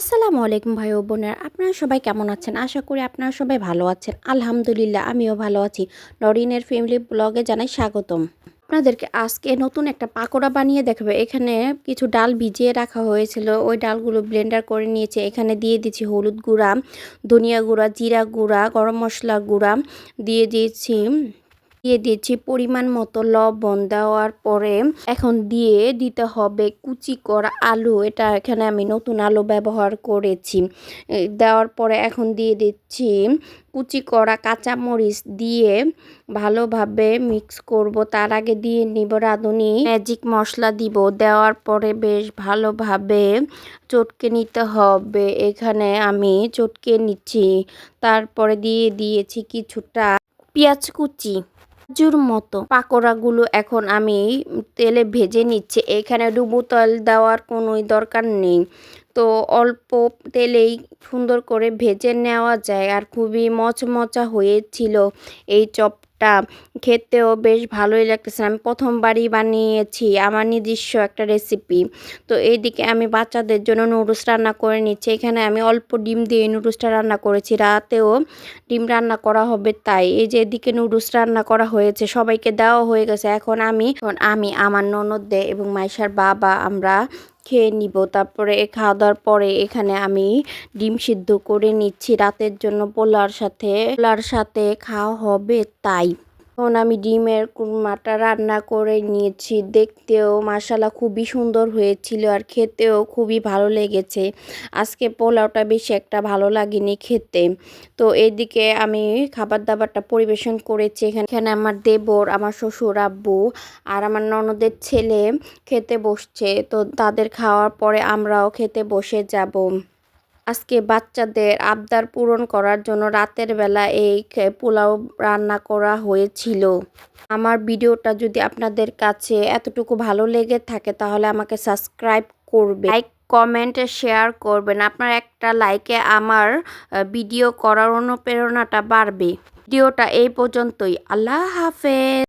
আসসালামু আলাইকুম ভাই ও বোনেরা, আপনারা সবাই কেমন আছেন? আশা করি আপনারা সবাই ভালো আছেন। আলহামদুলিল্লাহ আমিও ভালো আছি। নরিনের ফ্যামিলি ব্লগে জানাই স্বাগতম। আপনাদেরকে আজকে নতুন একটা পাকোড়া বানিয়ে দেখাবো। এখানে কিছু ডাল ভিজিয়ে রাখা হয়েছিল, ওই ডালগুলো ব্লেন্ডার করে নিয়েছে। এখানে দিয়ে দিচ্ছি হলুদ গুঁড়া, ধনিয়া গুঁড়া, জিরা গুঁড়া, গরম মশলা গুঁড়া, দিয়ে দিয়েছি পরিমাণ মতো লবণ। দেওয়ার পরে এখন দিতে হবে কুচি করা আলু। এটা এখানে আমি নতুন আলু ব্যবহার করেছি। দেওয়ার পরে এখন দিয়ে দিচ্ছি কুচি করা কাঁচামরিচ দিয়ে ভালোভাবে মিক্স করব। তার আগে দিয়ে নিব রাঁধুনি ম্যাজিক মশলা দিব। দেওয়ার পরে বেশ ভালোভাবে চটকে নিতে হবে। এখানে আমি চটকে নিচ্ছি। তারপরে দিয়ে দিয়েছি কিছুটা পেঁয়াজ কুচি। কাজুর মতো পাকোড়াগুলো এখন আমি তেলে ভেজে নিচ্ছি। এখানে ডুবো তেল দেওয়ার কোনোই দরকার নেই, তো অল্প তেলেই সুন্দর করে ভেজে নেওয়া যায়। আর খুবই মচমচা হয়েছিল এই চপটা, খেতেও বেশ ভালোই লাগতেছে। আমি প্রথমবারই বানিয়েছি, আমার নিজস্ব একটা রেসিপি। তো এইদিকে আমি বাচ্চাদের জন্য নুডলস রান্না করে নিচ্ছি। এখানে আমি অল্প ডিম দিয়ে নুডলসটা রান্না করেছি, রাতেও ডিম রান্না করা হবে তাই। এই যে এদিকে নুডলস রান্না করা হয়েছে, সবাইকে দেওয়া হয়ে গেছে। এখন আমি আমার ননদদের এবং মাইশার বাবা আমরা খেয়ে নিব। তারপরে খাওয়া দাওয়ার পরে এখানে আমি ডিম সিদ্ধ করে নিচ্ছি রাতের জন্য, পোলার সাথে খাওয়া হবে তাই। এখন আমি ডিমের কুরমাটা রান্না করে নিয়েছি। দেখতেও মাশাআল্লাহ খুবই সুন্দর হয়েছিল আর খেতেও খুবই ভালো লেগেছে। আজকে পোলাওটা বেশি একটা ভালো লাগেনি খেতে। তো এইদিকে আমি খাবার দাবারটা পরিবেশন করেছি। এখানে আমার দেবর, আমার শ্বশুর আব্বু আর আমার ননদের ছেলে খেতে বসছে। তো তাদের খাওয়ার পরে আমরাও খেতে বসে যাব। আজকে বাচ্চাদের আবদার পূরণ করার জন্য রাতের বেলা এই পোলাও রান্না করা হয়েছিল। আমার ভিডিওটা যদি আপনাদের কাছে এতটুকু ভালো লেগে থাকে তাহলে আমাকে সাবস্ক্রাইব করবে, লাইক কমেন্ট শেয়ার করবেন। আপনার একটা লাইকে আমার ভিডিও করার অনুপ্রেরণাটা বাড়বে। ভিডিওটা এই পর্যন্তই। আল্লাহ হাফেজ।